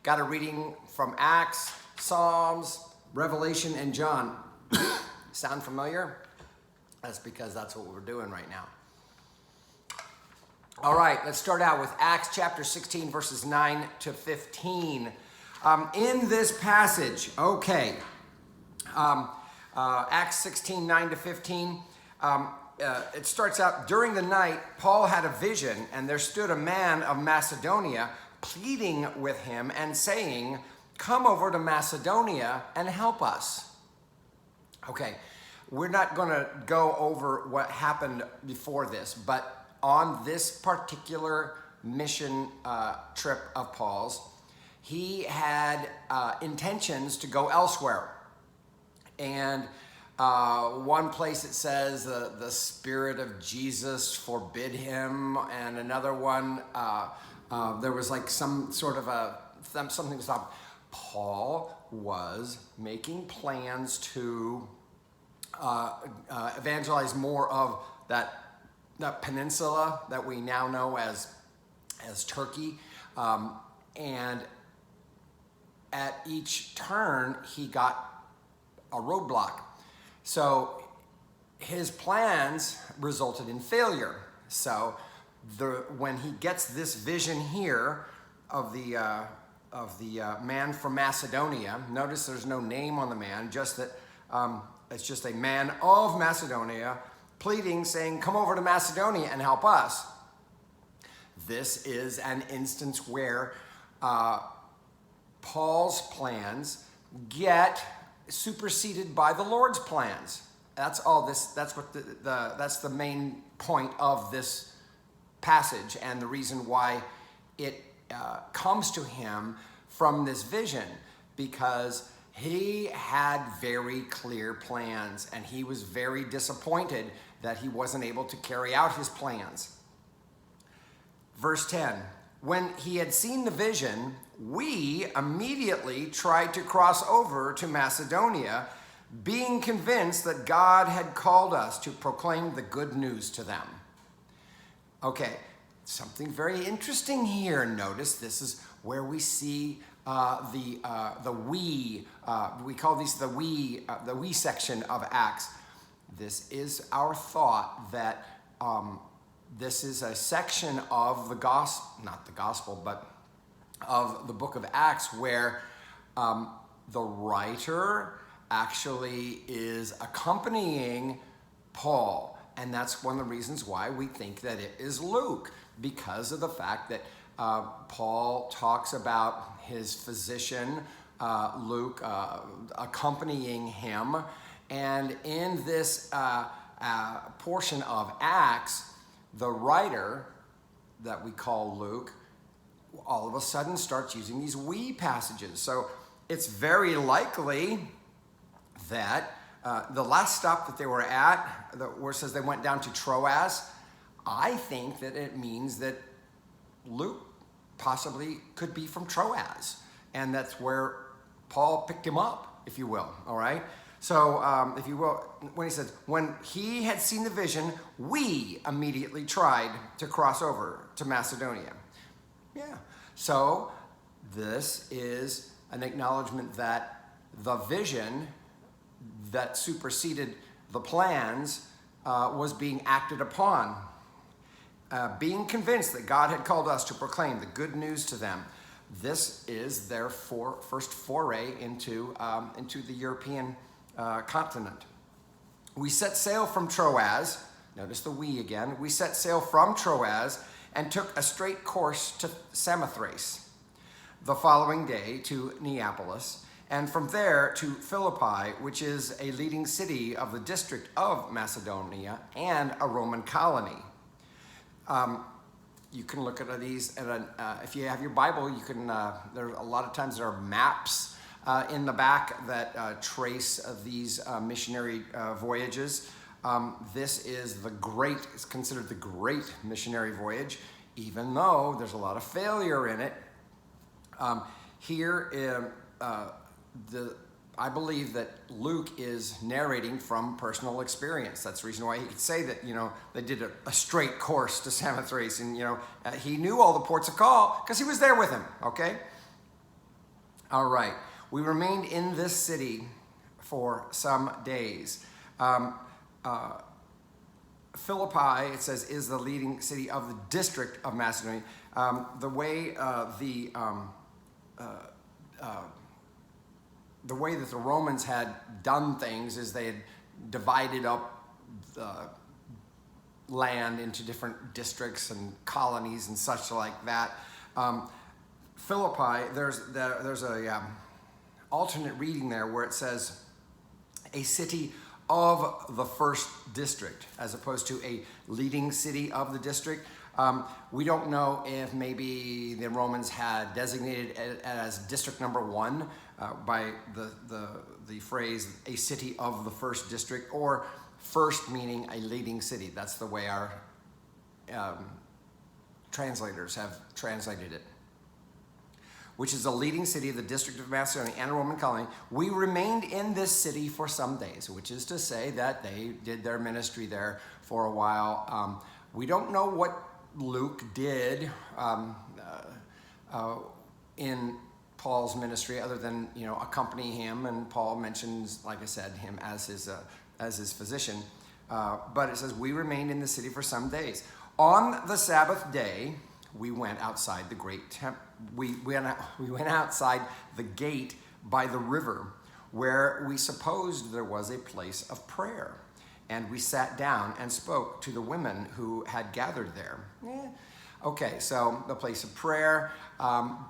Got a reading from Acts, Psalms, Revelation, and John. Sound familiar? That's because that's what we're doing right now. All right, let's start out with Acts chapter 16, verses 9 to 15. In this passage, Acts 16, 9 to 15, it starts out, during the night, Paul had a vision, and there stood a man of Macedonia pleading with him and saying, "Come over to Macedonia and help us." Okay, we're not going to go over what happened before this, but on this particular mission trip of Paul's, he had intentions to go elsewhere. And one place it says the Spirit of Jesus forbid him, and another one, there was like some sort of something to stop. Paul was making plans to evangelize more of that peninsula that we now know as Turkey, and at each turn he got a roadblock. So his plans resulted in failure. So when he gets this vision here of the man from Macedonia, notice there's no name on the man, just that it's just a man of Macedonia pleading, saying, "Come over to Macedonia and help us." This is an instance where Paul's plans get superseded by the Lord's plans. That's all this. That's what that's the main point of this passage, and the reason why it comes to him from this vision, because he had very clear plans, and he was very disappointed that he wasn't able to carry out his plans. Verse 10, when he had seen the vision, we immediately tried to cross over to Macedonia, being convinced that God had called us to proclaim the good news to them. Okay, something very interesting here. Notice this is where we see the we. We call these the we section of Acts. This is our thought that this is a section of the gospel, not the gospel, but of the book of Acts, where the writer actually is accompanying Paul. And that's one of the reasons why we think that it is Luke, because of the fact that Paul talks about his physician, Luke, accompanying him. And in this portion of Acts, the writer that we call Luke all of a sudden starts using these we passages. So it's very likely that the last stop that they were at, where it says they went down to Troas, I think that it means that Luke possibly could be from Troas, and that's where Paul picked him up, if you will, all right? So, if you will, when he says, when he had seen the vision, we immediately tried to cross over to Macedonia. Yeah, so this is an acknowledgement that the vision that superseded the plans was being acted upon. Being convinced that God had called us to proclaim the good news to them. This is their first foray into the European continent. We set sail from Troas. Notice the we again. We set sail from Troas and took a straight course to Samothrace. The following day to Neapolis, and from there to Philippi, which is a leading city of the district of Macedonia and a Roman colony. You can look at these, if you have your Bible, you can. There a lot of times there are maps in the back that trace these missionary voyages. This is it's considered the great missionary voyage, even though there's a lot of failure in it. I believe that Luke is narrating from personal experience. That's the reason why he could say that, they did a straight course to Samothrace, and, he knew all the ports of call because he was there with him, okay? All right. We remained in this city for some days. Philippi, it says, is the leading city of the district of Macedonia. The way that the Romans had done things is they had divided up the land into different districts and colonies and such like that. Philippi, there's a alternate reading there where it says a city of the first district as opposed to a leading city of the district. We don't know if maybe the Romans had designated it as district number 1 by the phrase a city of the first district, or first meaning a leading city. That's the way our translators have translated it. Which is a leading city of the district of Macedonia and a Roman colony. We remained in this city for some days, which is to say that they did their ministry there for a while. We don't know what Luke did in Paul's ministry other than, accompany him, and Paul mentions, like I said, him as his physician. But it says, we remained in the city for some days. On the Sabbath day, we went outside the great temple. We went outside the gate by the river, where we supposed there was a place of prayer. And we sat down and spoke to the women who had gathered there. Okay, so the place of prayer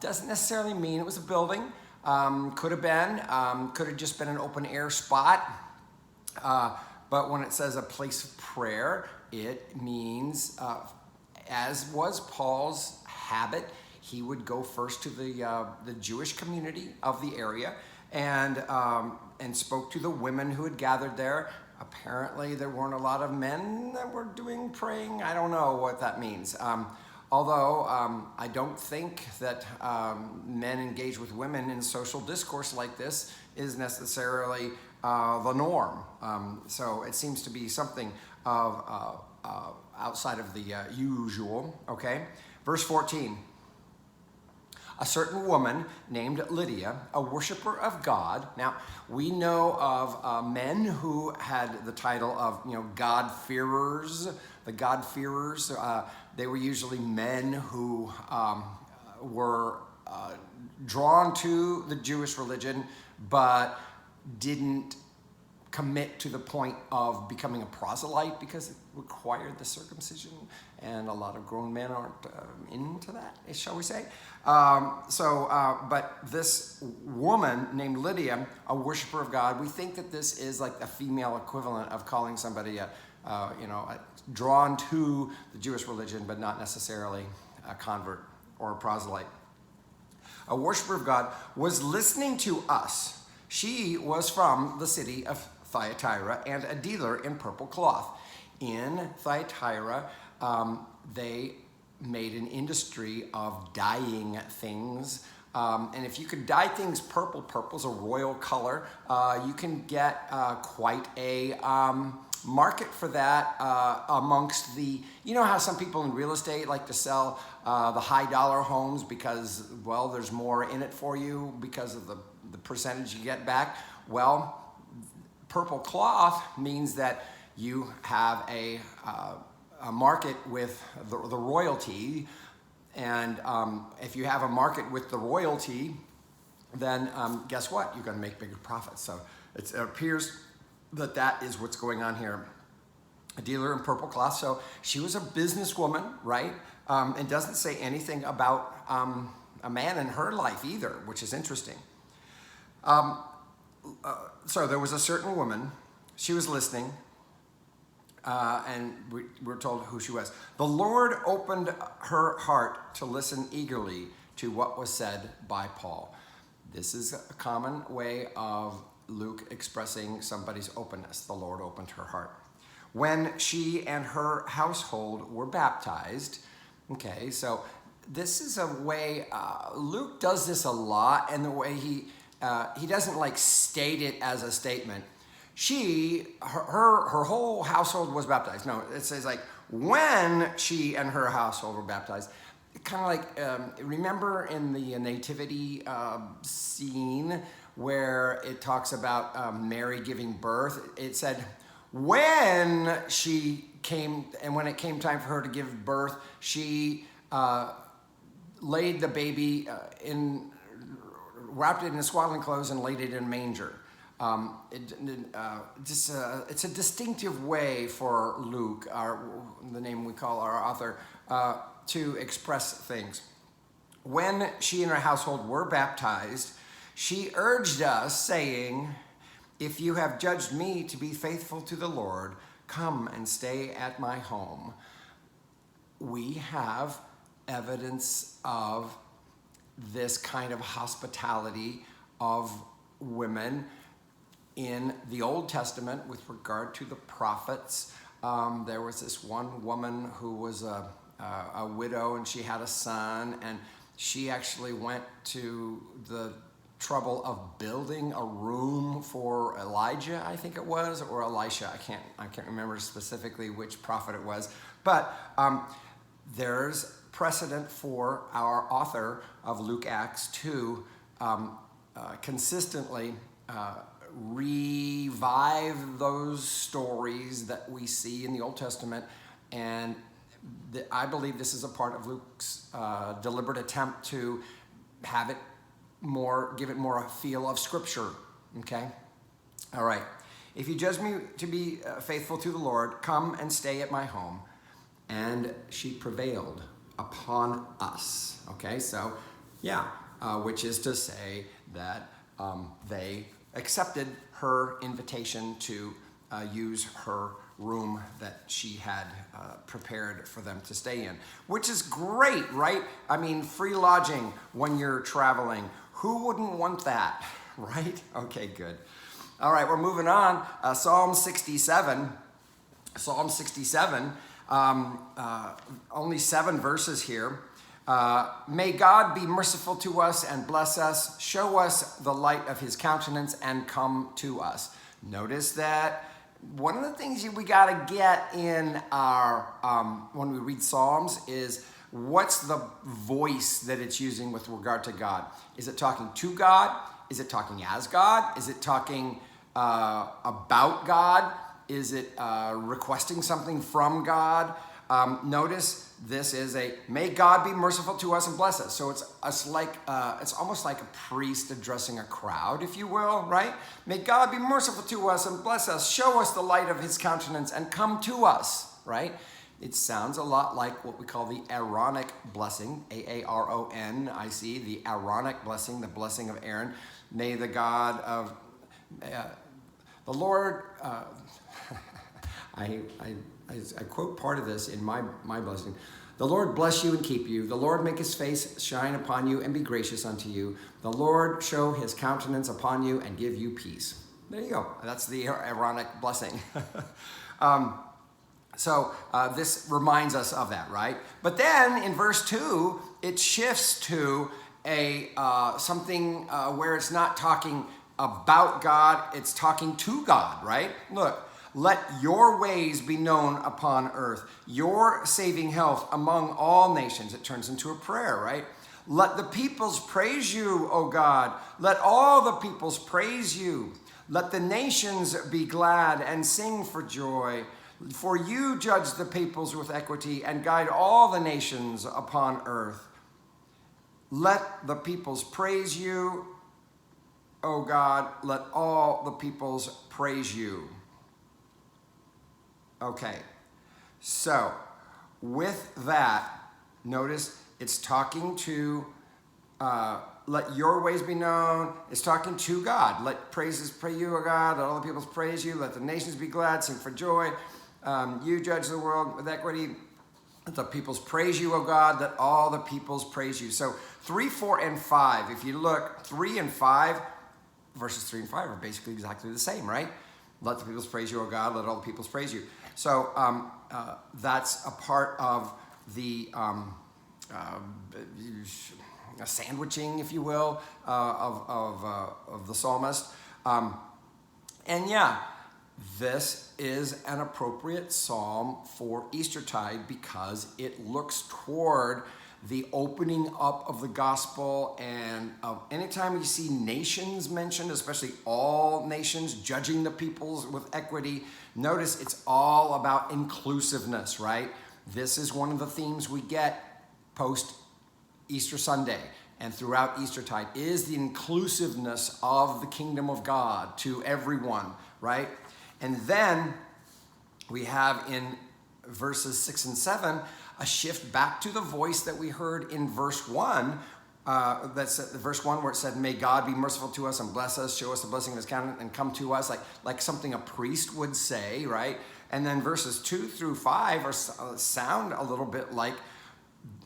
doesn't necessarily mean it was a building. Could have just been an open air spot. But when it says a place of prayer, it means, as was Paul's habit, he would go first to the Jewish community of the area and spoke to the women who had gathered there. Apparently, there weren't a lot of men that were doing praying. I don't know what that means. Although I don't think that men engage with women in social discourse like this is necessarily the norm. So it seems to be something of outside of the usual. Okay, verse 14. A certain woman named Lydia, a worshiper of God. Now, we know of men who had the title of, God-fearers. The God-fearers, they were usually men who were drawn to the Jewish religion, but didn't commit to the point of becoming a proselyte because it required the circumcision, and a lot of grown men aren't into that, shall we say. But this woman named Lydia, a worshiper of God, we think that this is like a female equivalent of calling somebody drawn to the Jewish religion, but not necessarily a convert or a proselyte. A worshiper of God was listening to us. She was from the city of Thyatira and a dealer in purple cloth. In Thyatira, they made an industry of dyeing things. And if you could dye things purple, purple's a royal color, you can get quite a market for that amongst how some people in real estate like to sell the high dollar homes because, there's more in it for you because of the percentage you get back. Well, purple cloth means that you have a market with the royalty, and if you have a market with the royalty, then guess what? You're going to make bigger profits. So it appears that is what's going on here. A dealer in purple cloth. So she was a businesswoman, right? It doesn't say anything about a man in her life either, which is interesting. So there was a certain woman. She was listening. And we're told who she was. The Lord opened her heart to listen eagerly to what was said by Paul. This is a common way of Luke expressing somebody's openness. The Lord opened her heart. When she and her household were baptized. Okay, so this is a way, Luke does this a lot, and the way he doesn't state it as a statement. Her whole household was baptized. No, it says when she and her household were baptized. kind of like, remember in the nativity scene where it talks about Mary giving birth? It said, when she came, and when it came time for her to give birth, she laid the baby wrapped it in swaddling clothes and laid it in a manger. It's a distinctive way for Luke, the name we call our author, to express things. When she and her household were baptized, she urged us, saying, "If you have judged me to be faithful to the Lord, come and stay at my home." We have evidence of this kind of hospitality of women in the Old Testament with regard to the prophets. There was this one woman who was a widow, and she had a son, and she actually went to the trouble of building a room for Elijah, I think it was, or Elisha. I can't remember specifically which prophet it was, but there's precedent for our author of Luke Acts to consistently revive those stories that we see in the Old Testament, and I believe this is a part of Luke's deliberate attempt to have it give it more a feel of Scripture. Okay, all right. If you judge me to be faithful to the Lord, come and stay at my home. And she prevailed upon us. Okay, so yeah, which is to say that they accepted her invitation to use her room that she had prepared for them to stay in, which is great, right? I mean, free lodging when you're traveling. Who wouldn't want that, right? Okay, good. All right, we're moving on. Psalm 67. Psalm 67, only 7 verses here. May God be merciful to us and bless us, show us the light of his countenance and come to us. Notice that one of the things we got to get in our, when we read Psalms is what's the voice that it's using with regard to God? Is it talking to God? Is it talking as God? Is it talking about God? Is it requesting something from God? Notice this is may God be merciful to us and bless us. So it's almost like a priest addressing a crowd, if you will, right? May God be merciful to us and bless us, show us the light of his countenance and come to us, right? It sounds a lot like what we call the Aaronic blessing, A-A-R-O-N-I-C, the Aaronic blessing, the blessing of Aaron. May the God of the Lord, I quote part of this in my blessing. The Lord bless you and keep you. The Lord make his face shine upon you and be gracious unto you. The Lord show his countenance upon you and give you peace. There you go. That's the Aaronic blessing. So this reminds us of that, right? But then in verse 2, it shifts to something where it's not talking about God, it's talking to God, right? Look, let your ways be known upon earth, your saving health among all nations. It turns into a prayer, right? Let the peoples praise you, O God. Let all the peoples praise you. Let the nations be glad and sing for joy. For you judge the peoples with equity and guide all the nations upon earth. Let the peoples praise you, O God. Let all the peoples praise you. Okay, so with that, notice it's talking to, let your ways be known. It's talking to God. Let praises pray you, O God. Let all the peoples praise you. Let the nations be glad, sing for joy. You judge the world with equity. Let the peoples praise you, O God. Let all the peoples praise you. So 3, 4, and 5, if you look, 3 and 5, verses 3 and 5 are basically exactly the same, right? Let the peoples praise you, O God. Let all the peoples praise you. So that's a part of the sandwiching, if you will, of the psalmist. And yeah, this is an appropriate psalm for Eastertide because it looks toward the opening up of the gospel. And anytime you see nations mentioned, especially all nations, judging the peoples with equity, notice it's all about inclusiveness, right? This is one of the themes we get post Easter Sunday and throughout Eastertide, is the inclusiveness of the kingdom of God to everyone, right? And then we have in verses 6 and 7 a shift back to the voice that we heard in verse 1. That's verse 1 where it said, "May God be merciful to us and bless us, show us the blessing of his countenance and come to us," like something a priest would say, right? And then verses 2 through 5 sound a little bit like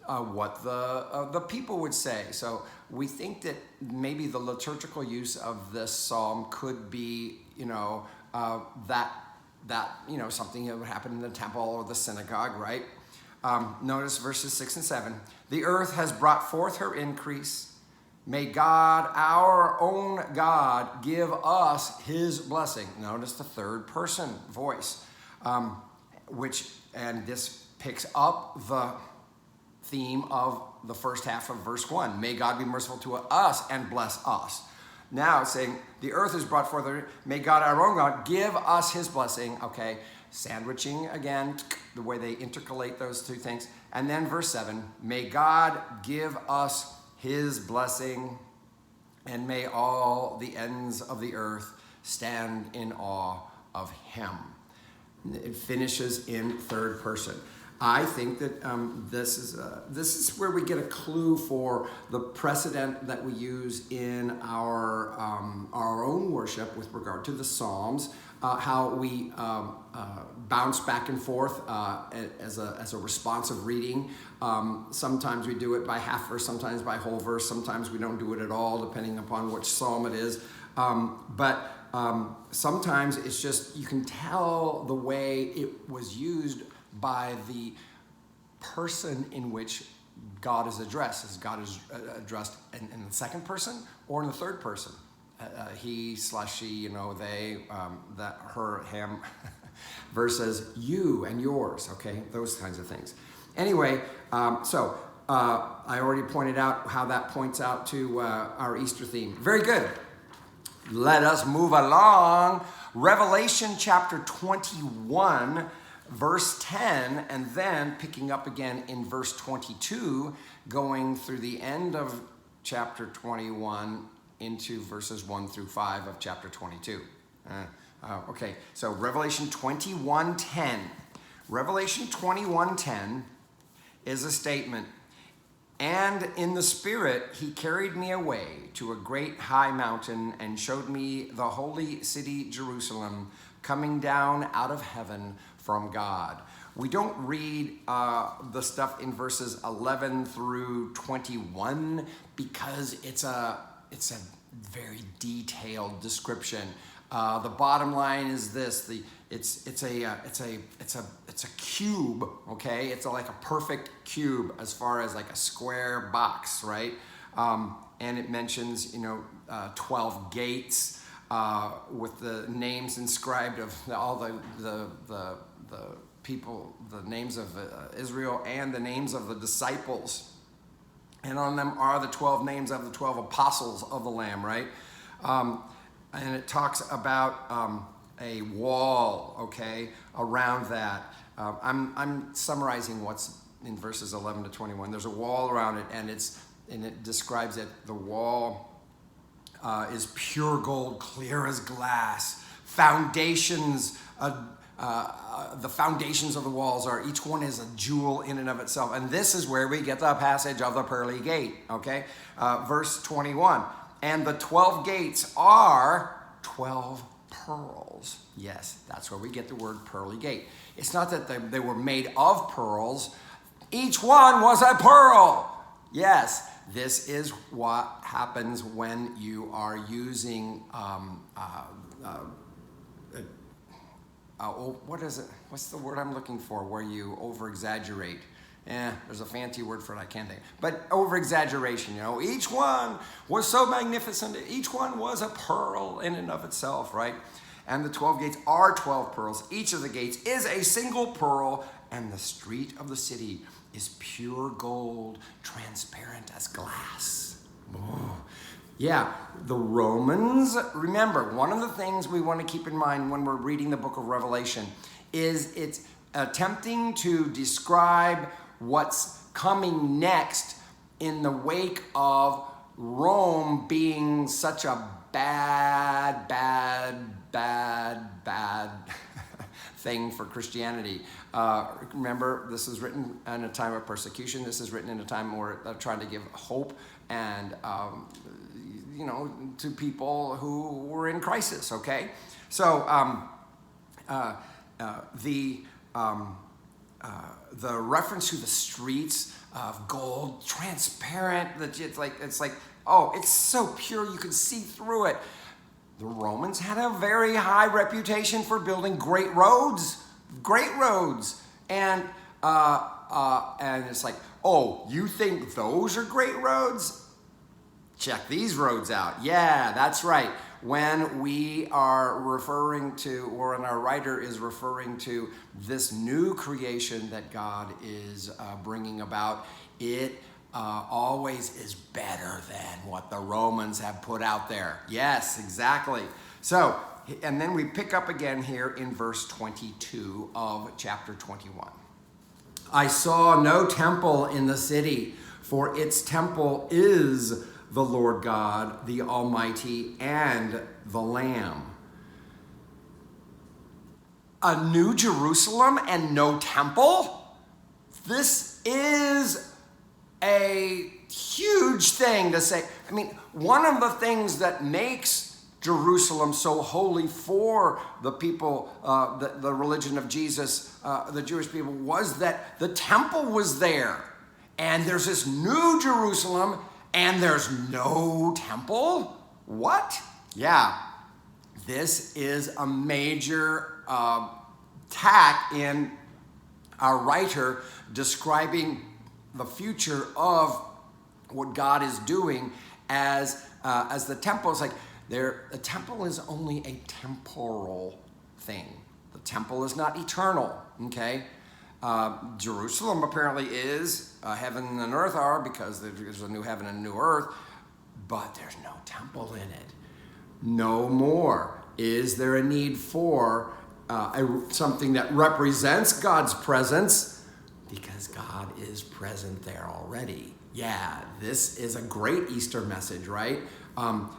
what the people would say. So we think that maybe the liturgical use of this psalm could be, something that would happen in the temple or the synagogue, right? Notice verses 6 and 7. "The earth has brought forth her increase. May God, our own God, give us his blessing." Notice the third person voice, and this picks up the theme of the first half of verse 1. May God be merciful to us and bless us. Now it's saying, the earth is brought forth, may God, our own God, give us his blessing. Okay, sandwiching again, the way they intercalate those two things. And then verse 7, may God give us his blessing, and may all the ends of the earth stand in awe of him. It finishes in third person. I think that this is where we get a clue for the precedent that we use in our own worship with regard to the Psalms, how we bounce back and forth as a responsive reading. Sometimes we do it by half verse, sometimes by whole verse, sometimes we don't do it at all, depending upon which psalm it is. But sometimes it's just, you can tell the way it was used by the person in which God is addressed. Is God is addressed in the second person or in the third person? He/she, they, that, her, him, versus you and yours, okay? Those kinds of things. Anyway, so I already pointed out how that points out to our Easter theme. Very good. Let us move along. Revelation chapter 21, verse 10, and then picking up again in verse 22, going through the end of chapter 21 into verses 1 through 5 of chapter 22. Okay, so Revelation 21:10. Revelation 21:10 is a statement. "And in the Spirit he carried me away to a great high mountain and showed me the holy city Jerusalem coming down out of heaven from God." We don't read the stuff in verses 11 through 21 because it's a very detailed description. The bottom line is this: it's a cube. Okay, it's like a perfect cube as far as like a square box, right? And it mentions 12 gates with the names inscribed of all the people, the names of Israel and the names of the disciples. And on them are the 12 names of the 12 apostles of the Lamb, right? And it talks about a wall, okay, around that. I'm summarizing what's in verses 11 to 21. There's a wall around it, and it describes it. The wall is pure gold, clear as glass. Foundations, the foundations of the walls are, each one is a jewel in and of itself. And this is where we get the passage of the pearly gate, okay? Verse 21, "And the 12 gates are 12 pearls." Yes, that's where we get the word pearly gate. It's not that they were made of pearls. Each one was a pearl. Yes, this is what happens when you are using what is it? What's the word I'm looking for? Where you over-exaggerate. There's a fancy word for it, I can't think. But over-exaggeration, each one was so magnificent. Each one was a pearl in and of itself, right? And the 12 gates are 12 pearls. Each of the gates is a single pearl, and the street of the city is pure gold, transparent as glass. Oh. Yeah, the Romans, remember, one of the things we want to keep in mind when we're reading the book of Revelation is it's attempting to describe what's coming next in the wake of Rome being such a bad thing for Christianity. Remember, this is written in a time of persecution. This is written in a time where they're trying to give hope and, to people who were in crisis, okay? So the reference to the streets of gold, transparent, it's like, oh, it's so pure you can see through it. The Romans had a very high reputation for building great roads, and it's like, oh, you think those are great roads? Check these roads out. Yeah, that's right. When we are referring to, or when our writer is referring to this new creation that God is bringing about, it always is better than what the Romans have put out there. Yes, exactly. So, and then we pick up again here in verse 22 of chapter 21. I saw no temple in the city, for its temple is the Lord God, the Almighty, and the Lamb. A new Jerusalem and no temple? This is a huge thing to say. I mean, one of the things that makes Jerusalem so holy for the people, the religion of Jesus, the Jewish people, was that the temple was there. And there's this new Jerusalem, and there's no temple? What? Yeah, this is a major tack in our writer describing the future of what God is doing as the temple. It's like the temple is only a temporal thing. The temple is not eternal, okay? Jerusalem apparently is, heaven and earth are, because there's a new heaven and a new earth, but there's no temple in it. No more is there a need for something that represents God's presence, because God is present there already. Yeah, this is a great Easter message, right?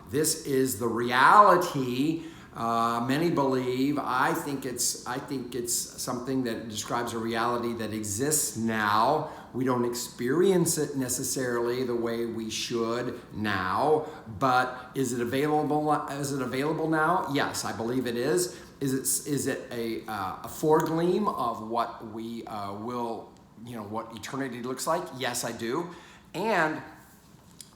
This is the reality. Many believe. I think it's something that describes a reality that exists now. We don't experience it necessarily the way we should now, but is it available? Is it available now? Yes, I believe it is. Is it a foregleam of what we will, what eternity looks like? Yes, I do. And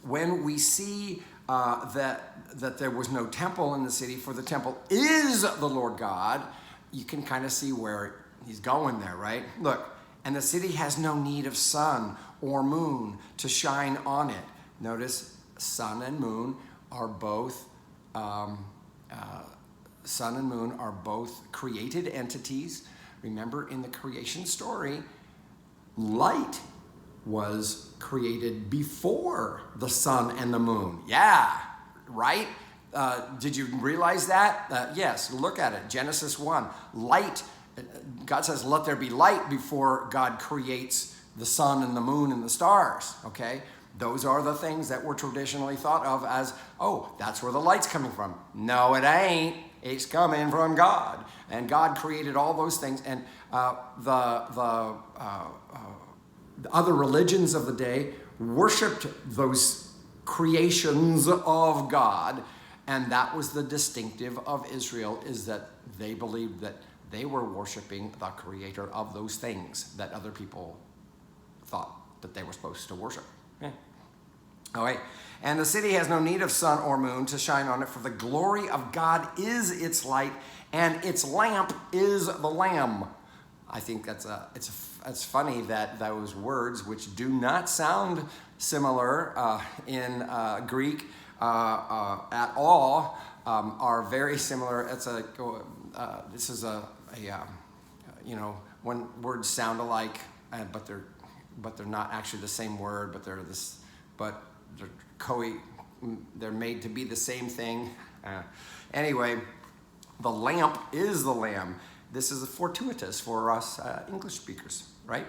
when we see that there was no temple in the city, for the temple is the Lord God, you can kind of see where he's going there, right? Look, and the city has no need of sun or moon to shine on it. Notice, sun and moon are both created entities. Remember, in the creation story, light was created before the sun and the moon. Yeah, right? Did you realize that? Yes, look at it. Genesis 1. Light, God says, let there be light before God creates the sun and the moon and the stars, okay? Those are the things that were traditionally thought of as, oh, that's where the light's coming from. No, it ain't. It's coming from God. And God created all those things. And the other religions of the day worshipped those creations of God, and that was the distinctive of Israel, is that they believed that they were worshiping the creator of those things that other people thought that they were supposed to worship. Yeah. All right. And the city has no need of sun or moon to shine on it, for the glory of God is its light, and its lamp is the Lamb. I think it's funny that those words, which do not sound similar in Greek at all, are very similar. This is when words sound alike, but they're but they're not actually the same word, but they're made to be the same thing. Anyway, the lamp is the lamb. This is fortuitous for us English speakers, right?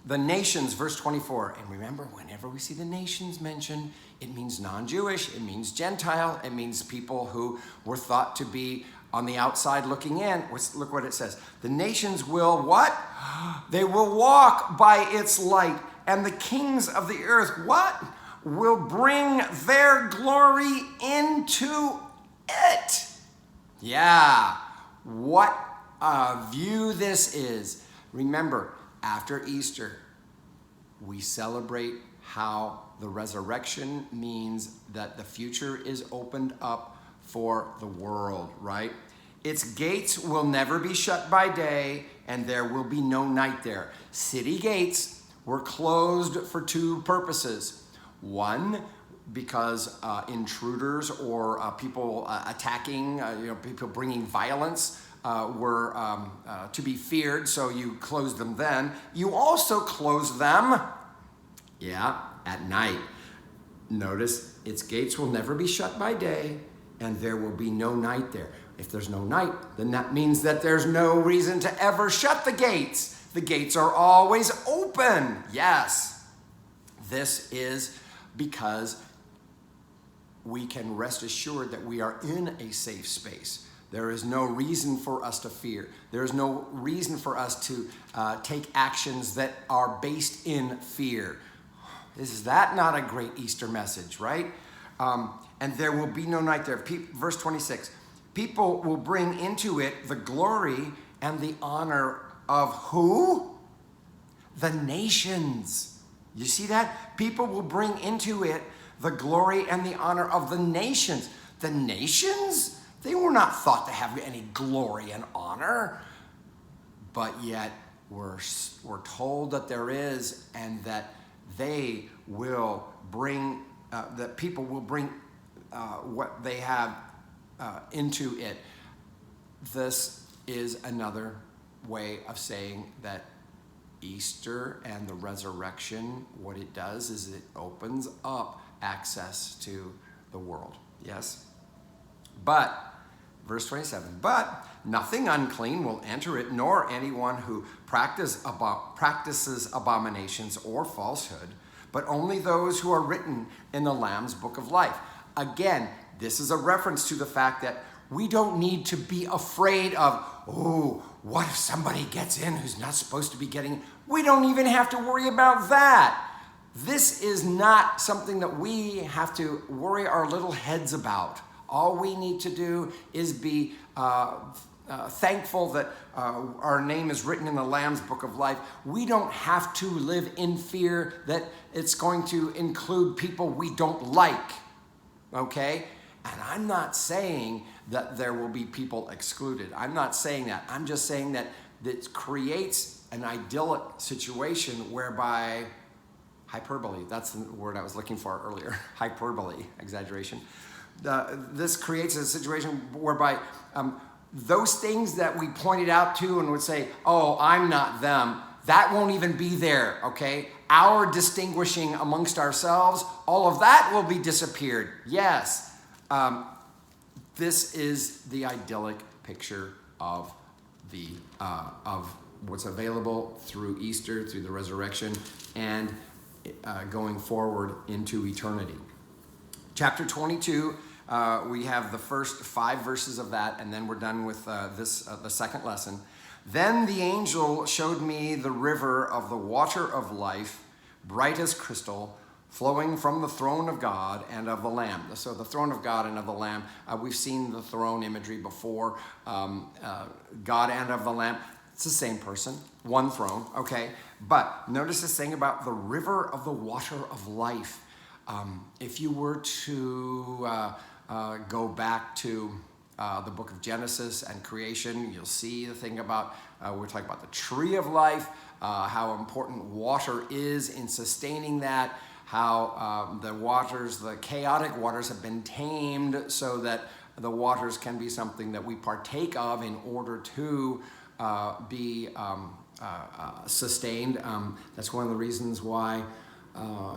The nations, verse 24. And remember, whenever we see the nations mentioned, it means non-Jewish, it means Gentile, it means people who were thought to be on the outside looking in. Look what it says. The nations will what? They will walk by its light. And the kings of the earth, what? Will bring their glory into it. Yeah. What a view this is. Remember, after Easter, we celebrate how the resurrection means that the future is opened up for the world, right? Its gates will never be shut by day, and there will be no night there. City gates were closed for two purposes. One, because intruders or people attacking, people bringing violence were to be feared, so you closed them then. You also closed them, at night. Notice, its gates will never be shut by day, and there will be no night there. If there's no night, then that means that there's no reason to ever shut the gates. The gates are always open. Yes, this is because we can rest assured that we are in a safe space. There is no reason for us to fear. There is no reason for us to take actions that are based in fear. Is that not a great Easter message, right? And there will be no night there. Verse 26, people will bring into it the glory and the honor of who? The nations. You see that? People will bring into it the glory and the honor of the nations. The nations? They were not thought to have any glory and honor, but yet we're told that there is, and that they will bring, that people will bring what they have into it. This is another way of saying that Easter and the resurrection, what it does is it opens up access to the world. Yes? But, verse 27, but nothing unclean will enter it, nor anyone who practices abominations or falsehood, but only those who are written in the Lamb's book of life. Again, this is a reference to the fact that we don't need to be afraid of, what if somebody gets in who's not supposed to be getting in? We don't even have to worry about that. This is not something that we have to worry our little heads about. All we need to do is be thankful that our name is written in the Lamb's book of life. We don't have to live in fear that it's going to include people we don't like, okay? And I'm not saying that there will be people excluded. I'm not saying that. I'm just saying that it creates an idyllic situation whereby, hyperbole, that's the word I was looking for earlier, hyperbole, exaggeration. This creates a situation whereby those things that we pointed out to and would say, I'm not them, that won't even be there, okay? Our distinguishing amongst ourselves, all of that will be disappeared. Yes, this is the idyllic picture of of what's available through Easter, through the resurrection, and going forward into eternity. Chapter 22, we have the first 5 verses of that, and then we're done with the second lesson. Then the angel showed me the river of the water of life, bright as crystal, flowing from the throne of God and of the Lamb. So the throne of God and of the Lamb, we've seen the throne imagery before. God and of the Lamb, it's the same person, one throne, okay? But notice this thing about the river of the water of life. If you were to go back to the book of Genesis and creation, you'll see the thing about, we're talking about the tree of life, how important water is in sustaining that, how the chaotic waters have been tamed so that the waters can be something that we partake of in order to be sustained. That's one of the reasons why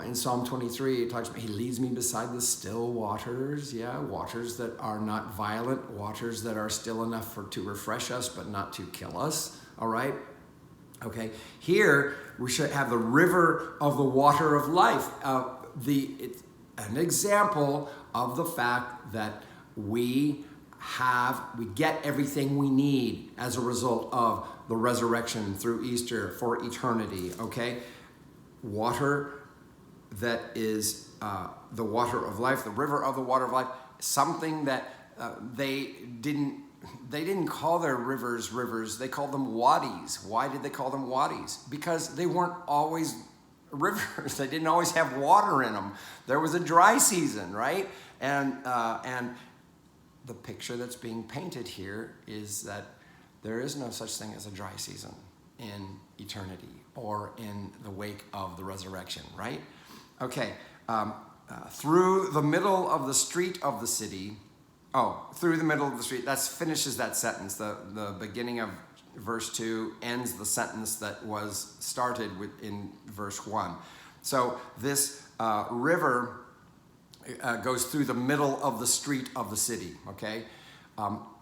in Psalm 23 it talks about he leads me beside the still waters. Yeah, waters that are not violent, waters that are still enough to refresh us but not to kill us. All right. Okay. Here we should have the river of the water of life. It's an example of the fact that we get everything we need as a result of the resurrection through Easter for eternity. Okay. Water that is the water of life, the river of the water of life, something that they didn't call their rivers rivers, they called them wadis. Why did they call them wadis? Because they weren't always rivers. They didn't always have water in them. There was a dry season, right? And the picture that's being painted here is that there is no such thing as a dry season in eternity or in the wake of the resurrection, right? Okay, through the middle of the street of the city, through the middle of the street, that finishes that sentence. The beginning of verse 2 ends the sentence that was started in verse 1. So this river goes through the middle of the street of the city, okay?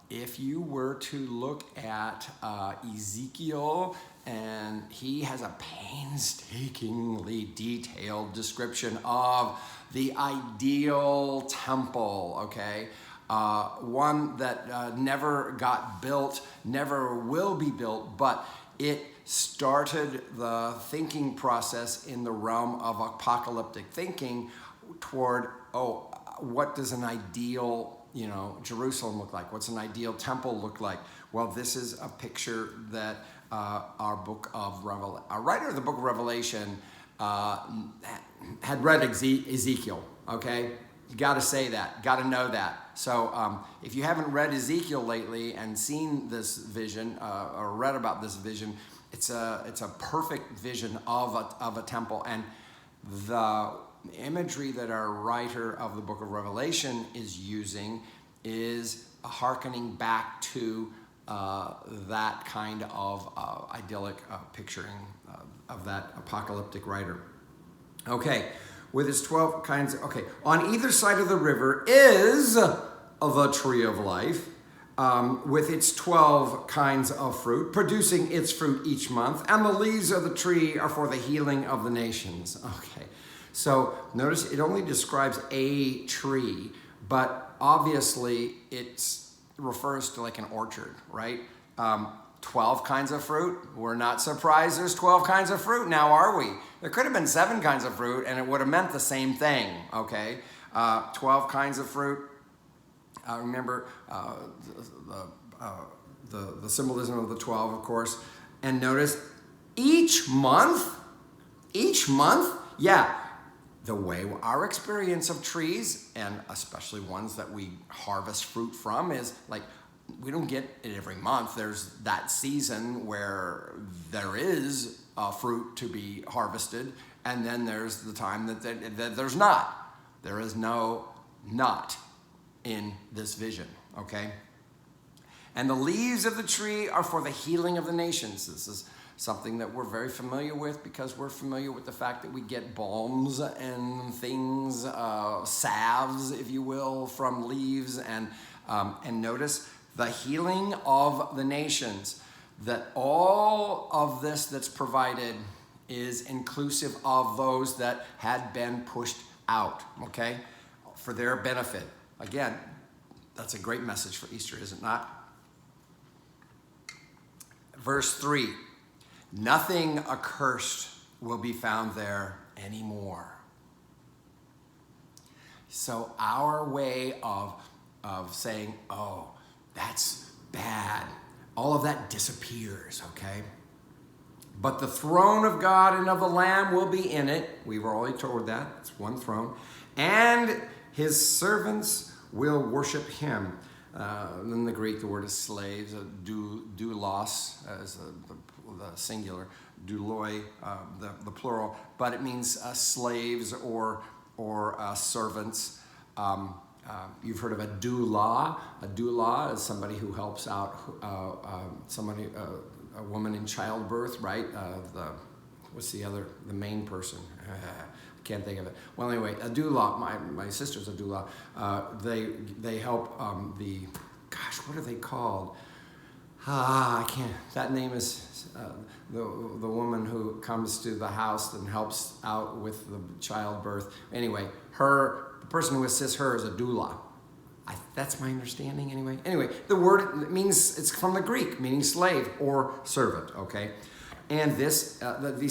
If you were to look at Ezekiel, and he has a painstakingly detailed description of the ideal temple, okay? One that never got built, never will be built, but it started the thinking process in the realm of apocalyptic thinking toward, what does an ideal, Jerusalem look like? What's an ideal temple look like? Well, this is a picture that our writer of the book of Revelation had read Ezekiel, okay? You got to say that, got to know that. So if you haven't read Ezekiel lately and seen this vision or read about this vision, it's a perfect vision of a temple. And the imagery that our writer of the book of Revelation is using is hearkening back to that kind of idyllic picturing of that apocalyptic writer. Okay, with its 12 kinds, on either side of the river is the tree of life, with its 12 kinds of fruit, producing its fruit each month, and the leaves of the tree are for the healing of the nations. Okay, so notice it only describes a tree, but obviously it refers to like an orchard, right? 12 kinds of fruit. We're not surprised there's 12 kinds of fruit now, are we? There could have been 7 kinds of fruit and it would have meant the same thing, okay? 12 kinds of fruit. Remember the symbolism of the 12, of course. And notice each month, the way our experience of trees, and especially ones that we harvest fruit from, is like we don't get it every month. There's that season where there is fruit to be harvested, and then there's the time that there's not. There is no not in this vision, okay? And the leaves of the tree are for the healing of the nations. This is something that we're very familiar with because we're familiar with the fact that we get balms and things, salves, if you will, from leaves. And notice the healing of the nations, that all of this that's provided is inclusive of those that had been pushed out, okay, for their benefit. Again, that's a great message for Easter, is it not? Verse 3. Nothing accursed will be found there anymore. So our way of saying, that's bad, all of that disappears, okay? But the throne of God and of the Lamb will be in it. We were already told that. It's one throne. And his servants will worship him. In the Greek, the word is slaves, doulos as the singular, douloi, the plural, but it means slaves or servants. You've heard of a douula. A douula is somebody who helps out a woman in childbirth, right? What's the main person? Can't think of it. Well, anyway, a doula. My sister's a doula. They help what are they called? I can't. That name is the woman who comes to the house and helps out with the childbirth. Anyway, the person who assists her is a doula. That's my understanding anyway. Anyway, the word means, it's from the Greek, meaning slave or servant, okay? And these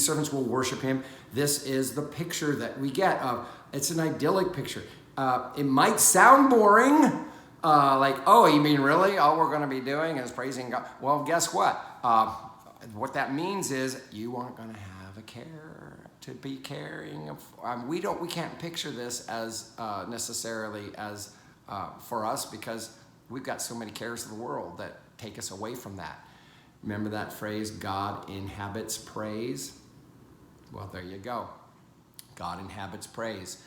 servants will worship him. This is the picture that we get of, it's an idyllic picture. It might sound boring, like, oh, you mean really? All we're going to be doing is praising God. Well, guess what? What that means is you aren't going to have a care to be caring. We can't picture this as necessarily as for us, because we've got so many cares of the world that take us away from that. Remember that phrase, God inhabits praise? Well, there you go. God inhabits praise.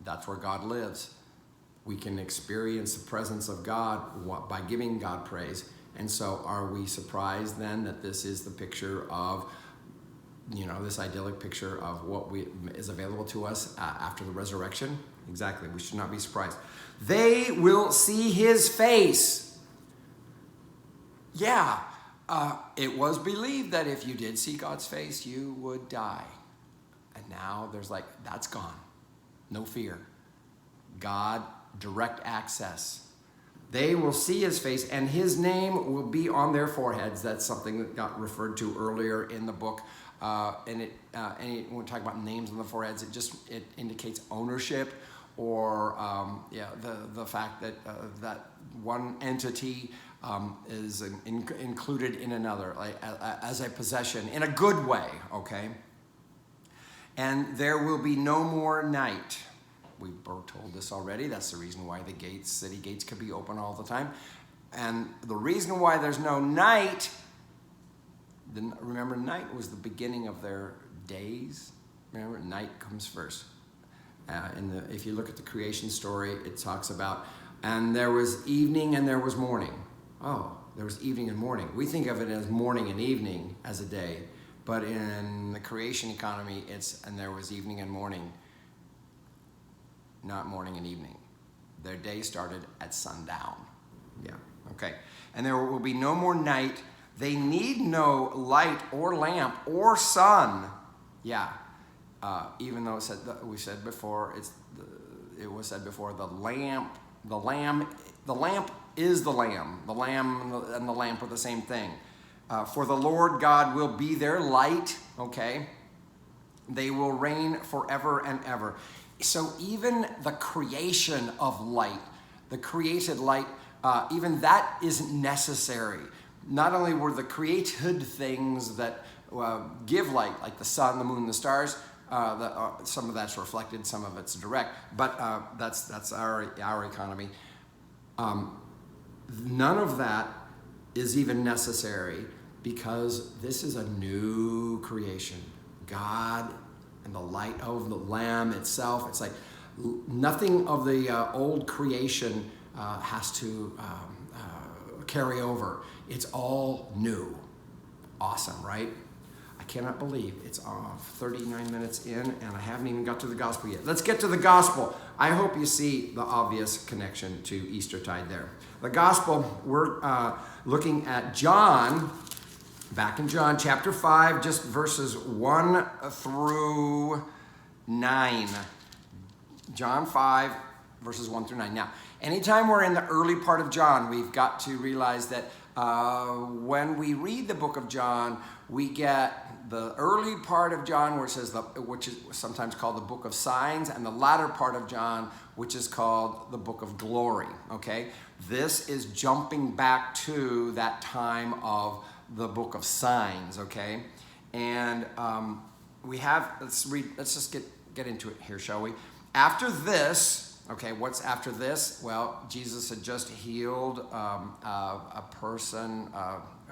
That's where God lives. We can experience the presence of God by giving God praise. And so are we surprised then that this is the picture of, this idyllic picture of what is available to us after the resurrection? Exactly. We should not be surprised. They will see his face. Yeah. It was believed that if you did see God's face, you would die. And now there's that's gone. No fear. God, direct access. They will see his face, and his name will be on their foreheads. That's something that got referred to earlier in the book. When we talk about names on the foreheads, it indicates ownership, or the fact that that one entity is included in another, as a possession, in a good way, okay? And there will be no more night. We were told this already. That's the reason why city gates could be open all the time. And the reason why there's no night, remember, night was the beginning of their days. Remember, night comes first. If you look at the creation story, it talks about, and there was evening and there was morning. Oh, there was evening and morning. We think of it as morning and evening as a day, but in the creation economy, and there was evening and morning, not morning and evening. Their day started at sundown. Yeah, okay. And there will be no more night. They need no light or lamp or sun. Yeah. Even though it was said before, the lamp is the lamb. The lamb and the lamp are the same thing. For the Lord God will be their light, okay? They will reign forever and ever. So even the creation of light, the created light, even that isn't necessary. Not only were the created things that give light, like the sun, the moon, the stars, some of that's reflected, some of it's direct, but that's our economy. None of that is even necessary, because this is a new creation. God and the light of the Lamb itself. It's like nothing of the old creation has to carry over. It's all new. Awesome, right? I cannot believe it's 39 minutes in and I haven't even got to the gospel yet. Let's get to the gospel. I hope you see the obvious connection to Eastertide there. The gospel, we're looking at John, back in John chapter 5, just verses 1 through 9. John 5, verses 1 through 9. Now, anytime we're in the early part of John, we've got to realize that when we read the book of John, we get the early part of John, where it says, which is sometimes called the book of signs, and the latter part of John, which is called the book of glory, okay? This is jumping back to that time of the book of signs, okay? And let's just get into it here, shall we? After this, okay, what's after this? Well, Jesus had just healed a person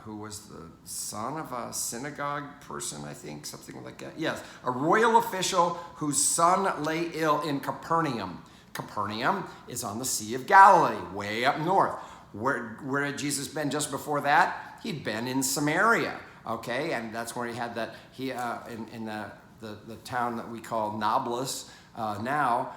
who was the son of a synagogue person, I think, something like that. Yes, a royal official whose son lay ill in Capernaum. Capernaum is on the Sea of Galilee, way up north. Where had Jesus been just before that? He'd been in Samaria. Okay, and that's where he had that, in the town that we call Nablus now,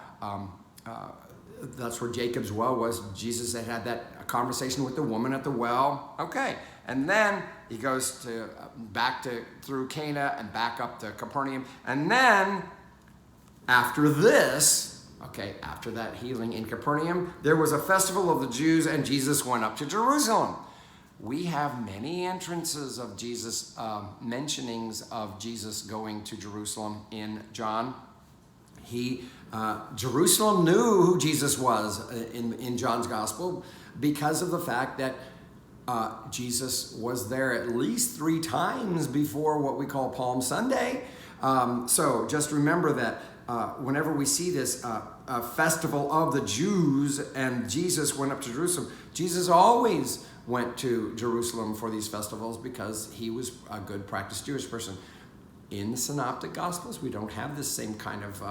that's where Jacob's well was. Jesus had that conversation with the woman at the well. Okay, and then he goes through Cana and back up to Capernaum. And then after this, after that healing in Capernaum, there was a festival of the Jews and Jesus went up to Jerusalem. We have many entrances of Jesus, mentionings of Jesus going to Jerusalem in John. Jerusalem knew who Jesus was in John's gospel because of the fact that Jesus was there at least 3 times before what we call Palm Sunday. So just remember that whenever we see this festival of the Jews and Jesus went up to Jerusalem, Jesus always went to Jerusalem for these festivals because he was a good practiced Jewish person. In the Synoptic Gospels, we don't have this same kind of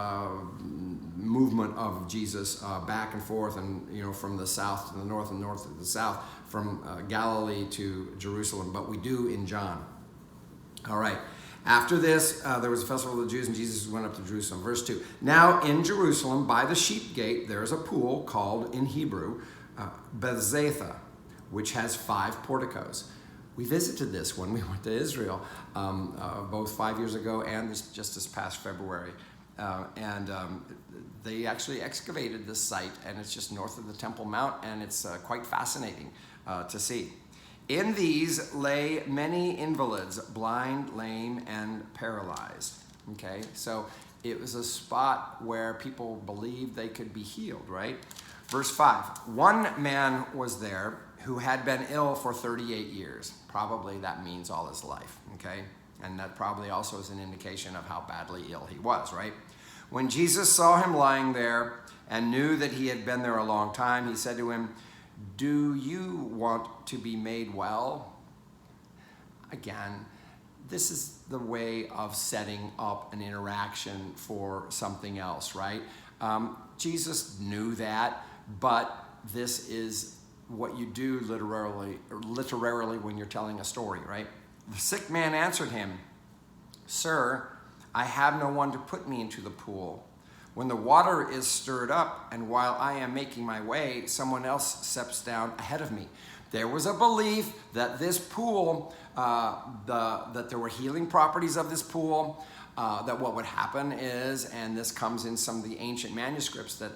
movement of Jesus back and forth, and from the south to the north and north to the south, from Galilee to Jerusalem, but we do in John. All right. After this, there was a festival of the Jews, and Jesus went up to Jerusalem. Verse 2. Now in Jerusalem, by the sheep gate, there is a pool called in Hebrew Bethesda, which has 5 porticos. We visited this when we went to Israel, both 5 years ago and just this past February. They actually excavated this site, and it's just north of the Temple Mount, and it's quite fascinating to see. In these lay many invalids, blind, lame, and paralyzed. Okay, so it was a spot where people believed they could be healed, right? Verse 5, one man was there who had been ill for 38 years. Probably that means all his life, okay? And that probably also is an indication of how badly ill he was, right? When Jesus saw him lying there and knew that he had been there a long time, he said to him, "Do you want to be made well?" Again, this is the way of setting up an interaction for something else, right? Jesus knew that, but this is what you do literally when you're telling a story, right? The sick man answered him, "Sir, I have no one to put me into the pool. When the water is stirred up, and while I am making my way, someone else steps down ahead of me." There was a belief that this pool, that there were healing properties of this pool, that what would happen is, and this comes in some of the ancient manuscripts that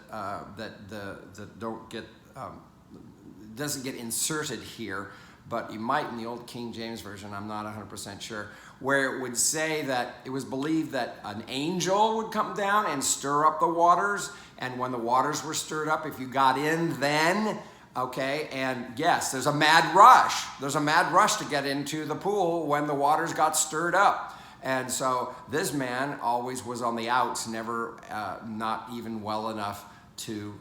doesn't get inserted here, but you might in the old King James Version, I'm not 100% sure, where it would say that it was believed that an angel would come down and stir up the waters, and when the waters were stirred up, if you got in then, okay, and yes, there's a mad rush. There's a mad rush to get into the pool when the waters got stirred up. And so this man always was on the outs, never, not even well enough to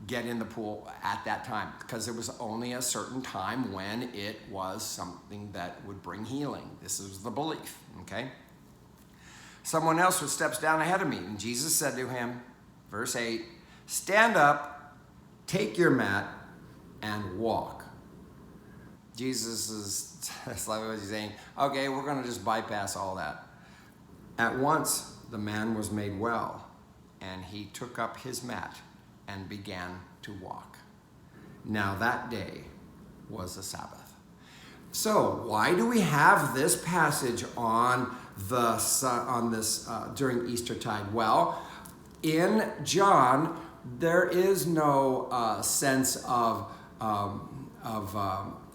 get in the pool at that time, because there was only a certain time when it was something that would bring healing. This is the belief, okay? Someone else steps down ahead of me, and Jesus said to him, verse 8, "Stand up, take your mat, and walk." Jesus is, that's like what he's saying, okay, we're going to just bypass all that. At once, the man was made well, and he took up his mat and began to walk. Now that day was the Sabbath. So why do we have this passage on this during Eastertide? Well, in John, there is no sense of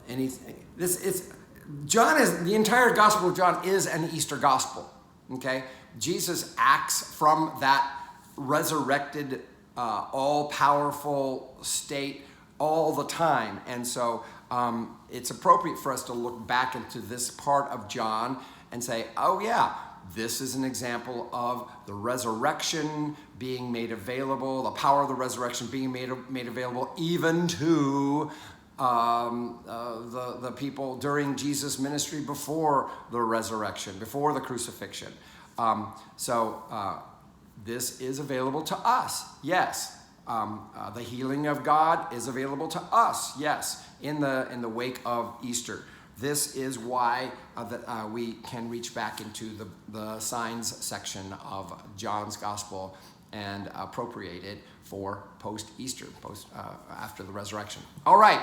anything. The entire Gospel of John is an Easter gospel. Okay, Jesus acts from that resurrected, all-powerful state all the time, and so it's appropriate for us to look back into this part of John and say, oh yeah, this is an example of the resurrection being made available, the power of the resurrection being made available even to the people during Jesus' ministry before the resurrection, before the crucifixion. This is available to us, yes. The healing of God is available to us, yes, in the wake of Easter. This is why we can reach back into the signs section of John's Gospel and appropriate it for post-Easter, after the resurrection. All right.